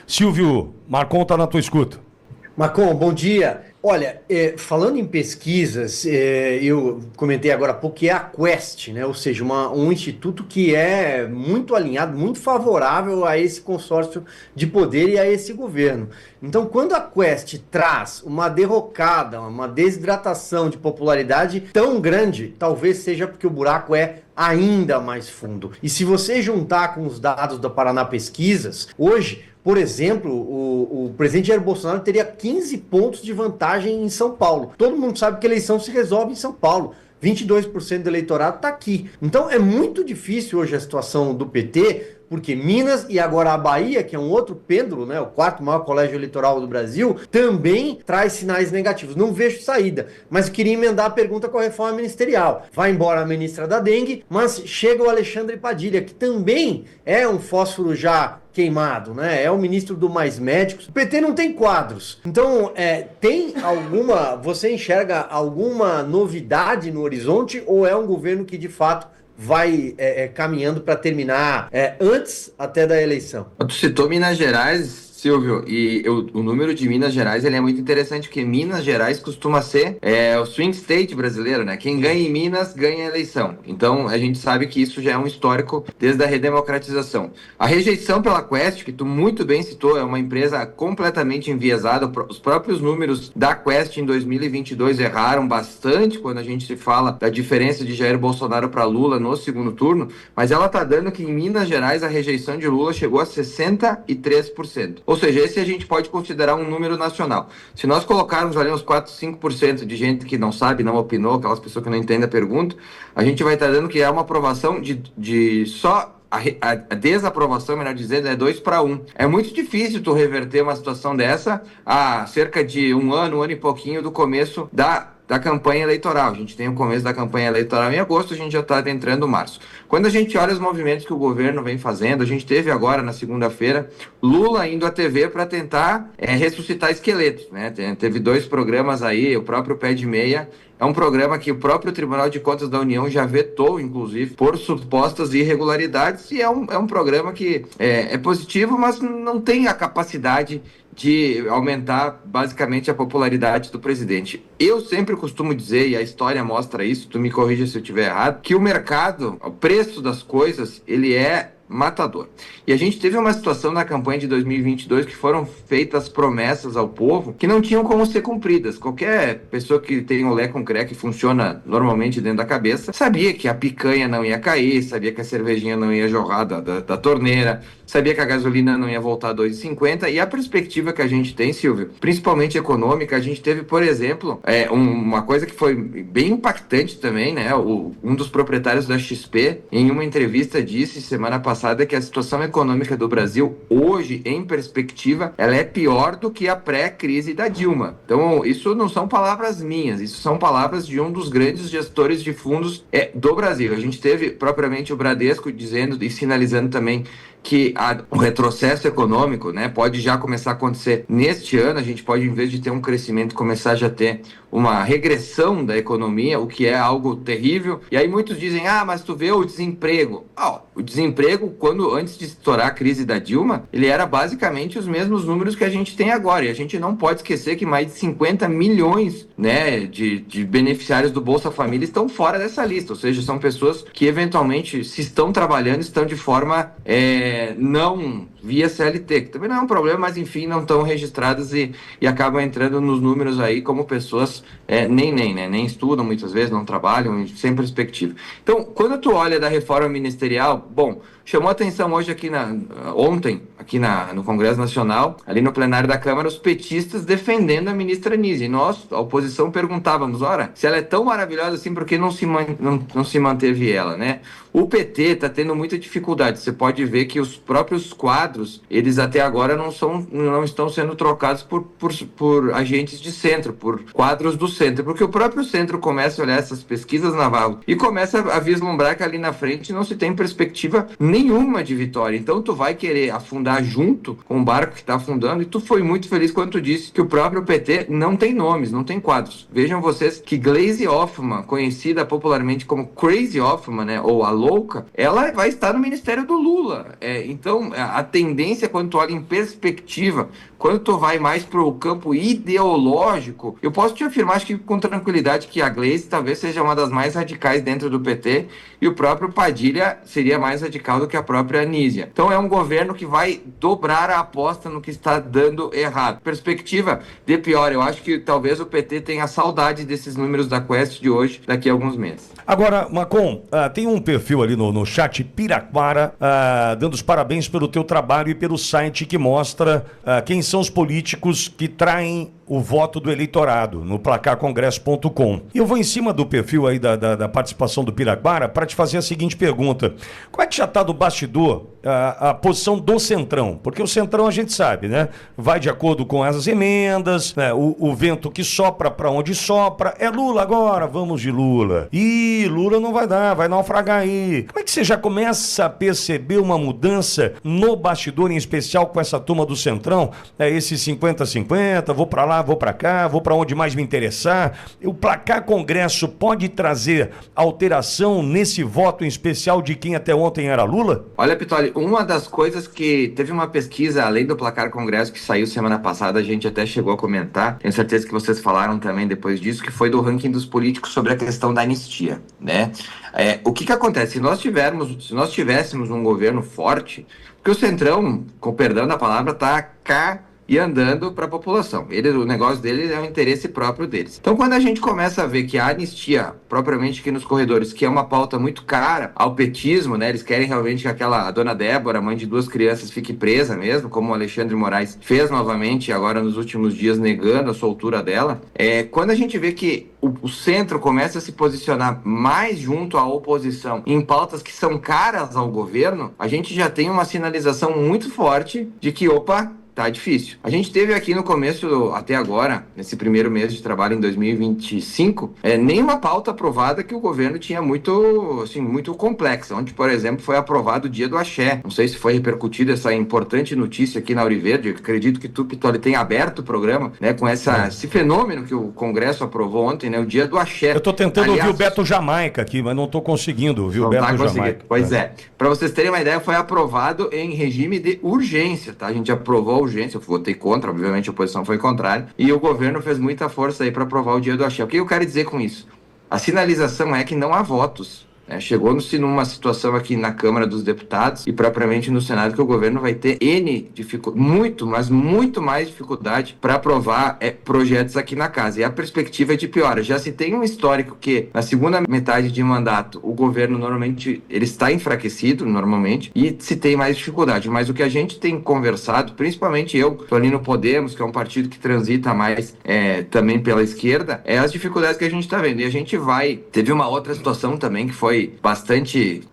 Silvio, Marcon está na tua escuta. Marcon, bom dia. Olha, falando em pesquisas, eu comentei agora há pouco que é a Quest, né? Ou seja, um instituto que é muito alinhado, muito favorável a esse consórcio de poder e a esse governo. Então, quando a Quest traz uma derrocada, uma desidratação de popularidade tão grande, talvez seja porque o buraco é ainda mais fundo. E se você juntar com os dados da Paraná Pesquisas, hoje, por exemplo, o presidente Jair Bolsonaro teria 15 pontos de vantagem em São Paulo. Todo mundo sabe que a eleição se resolve em São Paulo. 22% do eleitorado está aqui. Então é muito difícil hoje a situação do PT, porque Minas e agora a Bahia, que é um outro pêndulo, né, o quarto maior colégio eleitoral do Brasil, também traz sinais negativos. Não vejo saída, mas queria emendar a pergunta com a reforma ministerial. Vai embora a ministra da Dengue, mas chega o Alexandre Padilha, que também é um fósforo já queimado, né? É o ministro do Mais Médicos. O PT não tem quadros. Então, você enxerga alguma novidade no horizonte ou é um governo que de fato vai caminhando para terminar antes até da eleição? Tu citou Minas Gerais, Silvio, e o número de Minas Gerais ele é muito interessante, porque Minas Gerais costuma ser o swing state brasileiro, né? Quem ganha em Minas, ganha a eleição. Então, a gente sabe que isso já é um histórico desde a redemocratização. A rejeição pela Quest, que tu muito bem citou, é uma empresa completamente enviesada. Os próprios números da Quest em 2022 erraram bastante quando a gente se fala da diferença de Jair Bolsonaro para Lula no segundo turno, mas ela está dando que em Minas Gerais a rejeição de Lula chegou a 63%. Ou seja, esse a gente pode considerar um número nacional. Se nós colocarmos ali uns 4, 5% de gente que não sabe, não opinou, aquelas pessoas que não entendem a pergunta, a gente vai estar dando que é uma aprovação de só a desaprovação, melhor dizendo, é 2-1. É muito difícil tu reverter uma situação dessa a cerca de um ano e pouquinho do começo da campanha eleitoral. A gente tem o começo da campanha eleitoral em agosto, a gente já está adentrando março. Quando a gente olha os movimentos que o governo vem fazendo, a gente teve agora, na segunda-feira, Lula indo à TV para tentar ressuscitar esqueletos, né? Teve 2 programas aí, o próprio Pé de Meia, é um programa que o próprio Tribunal de Contas da União já vetou, inclusive, por supostas irregularidades, e é um programa que é positivo, mas não tem a capacidade de aumentar basicamente a popularidade do presidente. Eu sempre costumo dizer, e a história mostra isso, tu me corrija se eu estiver errado, que o mercado, o preço das coisas, ele é matador. E a gente teve uma situação na campanha de 2022 que foram feitas promessas ao povo que não tinham como ser cumpridas. Qualquer pessoa que tem um lé com cré que funciona normalmente dentro da cabeça sabia que a picanha não ia cair, sabia que a cervejinha não ia jorrar da torneira, sabia que a gasolina não ia voltar a 2,50, e a perspectiva que a gente tem, Silvio, principalmente econômica, a gente teve, por exemplo, uma coisa que foi bem impactante também, né? Um dos proprietários da XP, em uma entrevista, disse semana passada que a situação econômica do Brasil, hoje, em perspectiva, ela é pior do que a pré-crise da Dilma. Então, isso não são palavras minhas, isso são palavras de um dos grandes gestores de fundos do Brasil. A gente teve, propriamente, o Bradesco dizendo e sinalizando também que o retrocesso econômico, né, pode já começar a acontecer neste ano. A gente pode, em vez de ter um crescimento, começar já a ter uma regressão da economia, o que é algo terrível. E aí muitos dizem, mas tu vê o desemprego. O desemprego, antes de estourar a crise da Dilma, ele era basicamente os mesmos números que a gente tem agora. E a gente não pode esquecer que mais de 50 milhões, né, de beneficiários do Bolsa Família estão fora dessa lista. Ou seja, são pessoas que eventualmente, se estão trabalhando, estão de forma não via CLT, que também não é um problema, mas enfim, não estão registradas e acabam entrando nos números aí como pessoas nem estudam muitas vezes, não trabalham, sem perspectiva. Então, quando tu olha da reforma ministerial, chamou atenção hoje ontem, no Congresso Nacional, ali no plenário da Câmara, os petistas defendendo a ministra Anísia. E nós, a oposição, perguntávamos, se ela é tão maravilhosa assim, por que não se manteve ela, né? O PT está tendo muita dificuldade. Você pode ver que os próprios quadros, eles até agora não estão sendo trocados por agentes de centro, por quadros do centro, porque o próprio centro começa a olhar essas pesquisas, Navarro, e começa a vislumbrar que ali na frente não se tem perspectiva nenhuma de vitória. Então tu vai querer afundar junto com o barco que está afundando, e tu foi muito feliz quando tu disse que o próprio PT não tem nomes, não tem quadros. Vejam vocês que Gleisi Hoffmann, conhecida popularmente como Crazy Hoffmann, né, ou a louca, ela vai estar no ministério do Lula. Então a tendência tendência, quando tu olha em perspectiva, quando tu vai mais para o campo ideológico, eu posso te afirmar, acho que com tranquilidade, que a Gleisi talvez seja uma das mais radicais dentro do PT, e o próprio Padilha seria mais radical do que a própria Anísia. Então é um governo que vai dobrar a aposta no que está dando errado. Perspectiva de pior, eu acho que talvez o PT tenha saudade desses números da Quest de hoje, daqui a alguns meses. Agora, Marcon, tem um perfil ali no chat Piraquara, dando os parabéns pelo teu trabalho e pelo site que mostra quem são os políticos que traem o voto do eleitorado no placarcongresso.com. E eu vou em cima do perfil aí da participação do Piraquara para te fazer a seguinte pergunta: qual é que já está do bastidor a posição do Centrão? Porque o Centrão a gente sabe, né? Vai de acordo com as emendas, né? O vento que sopra para onde sopra. É Lula agora, vamos de Lula. Ih, Lula não vai dar, vai naufragar aí. Como é que você já começa a perceber uma mudança no bastidor, em especial com essa turma do Centrão? Esse 50-50, vou para lá, vou para cá, vou para onde mais me interessar. O Placar Congresso pode trazer alteração nesse voto em especial de quem até ontem era Lula? Olha, Pitoli, uma das coisas que teve uma pesquisa, além do Placar Congresso, que saiu semana passada, a gente até chegou a comentar, tenho certeza que vocês falaram também depois disso, que foi do ranking dos políticos sobre a questão da anistia, né? O que acontece? Se nós tivéssemos um governo forte, porque o Centrão, com perdão da palavra, tá cá e andando para a população. O negócio deles é o interesse próprio deles. Então, quando a gente começa a ver que a anistia, propriamente aqui nos corredores, que é uma pauta muito cara ao petismo, né? Eles querem realmente que a dona Débora, mãe de 2 crianças, fique presa mesmo, como o Alexandre Moraes fez novamente agora nos últimos dias, negando a soltura dela. Quando a gente vê que o centro começa a se posicionar mais junto à oposição em pautas que são caras ao governo, a gente já tem uma sinalização muito forte de que, tá difícil. A gente teve aqui no começo, até agora, nesse primeiro mês de trabalho em 2025, nenhuma pauta aprovada que o governo tinha muito complexa, onde, por exemplo, foi aprovado o dia do axé. Não sei se foi repercutida essa importante notícia aqui na Auriverde. Eu acredito que tu, Pitoli, tem aberto o programa, né, com esse fenômeno que o Congresso aprovou ontem, né, o dia do axé. Eu tô tentando ouvir o Beto Jamaica aqui, mas não tô conseguindo ouvir o Beto Jamaica. Pois é. Para vocês terem uma ideia, foi aprovado em regime de urgência, tá? A gente aprovou urgência, eu votei contra, obviamente a oposição foi contrária, e o governo fez muita força aí para aprovar o dia do axé. O que eu quero dizer com isso? A sinalização é que não há votos. Chegou-se numa situação aqui na Câmara dos Deputados e propriamente no Senado que o governo vai ter muito mais dificuldade para aprovar projetos aqui na casa. E a perspectiva é de piora. Já se tem um histórico que na segunda metade de mandato o governo normalmente ele está enfraquecido normalmente e se tem mais dificuldade. Mas o que a gente tem conversado, principalmente eu, estou ali no Podemos, que é um partido que transita mais também pela esquerda, é as dificuldades que a gente está vendo. E a gente teve uma outra situação também que foi bastante,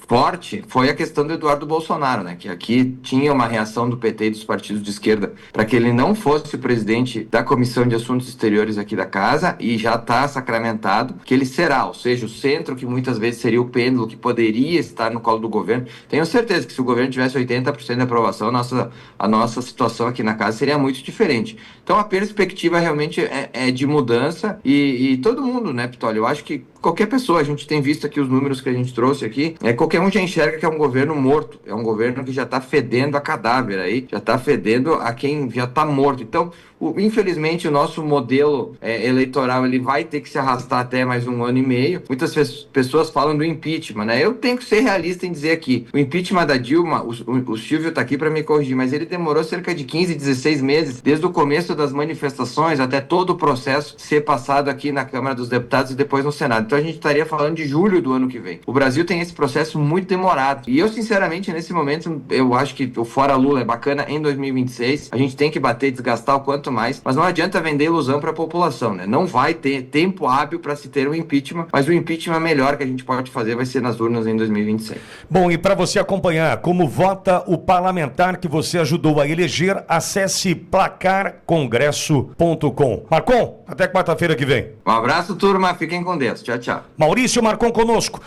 forte, foi a questão do Eduardo Bolsonaro, né? Que aqui tinha uma reação do PT e dos partidos de esquerda para que ele não fosse o presidente da Comissão de Assuntos Exteriores aqui da casa, e já está sacramentado que ele será, ou seja, o centro que muitas vezes seria o pêndulo que poderia estar no colo do governo. Tenho certeza que se o governo tivesse 80% de aprovação, a nossa situação aqui na casa seria muito diferente. Então a perspectiva realmente é de mudança e todo mundo, né, Pitoli? Eu acho que qualquer pessoa, a gente tem visto aqui os números que a gente trouxe aqui, qualquer um já enxerga que é um governo morto, é um governo que já está fedendo a cadáver aí, já está fedendo a quem já está morto. Então, infelizmente, o nosso modelo eleitoral ele vai ter que se arrastar até mais 1 ano e meio. Muitas pessoas falam do impeachment, né? Eu tenho que ser realista em dizer aqui, o impeachment da Dilma, o Silvio está aqui para me corrigir, mas ele demorou cerca de 15, 16 meses, desde o começo das manifestações até todo o processo ser passado aqui na Câmara dos Deputados e depois no Senado. Então a gente estaria falando de julho do ano que vem. O Brasil tem esse processo muito demorado. E eu, sinceramente, nesse momento, eu acho que o Fora Lula é bacana em 2026. A gente tem que bater e desgastar o quanto mais, mas não adianta vender ilusão para a população, né? Não vai ter tempo hábil para se ter um impeachment, mas o impeachment melhor que a gente pode fazer vai ser nas urnas em 2026. Bom, e para você acompanhar como vota o parlamentar que você ajudou a eleger, acesse placarcongresso.com. Marcon, até quarta-feira que vem. Um abraço, turma. Fiquem com Deus. Tchau, tchau. Maurício Marcon conosco.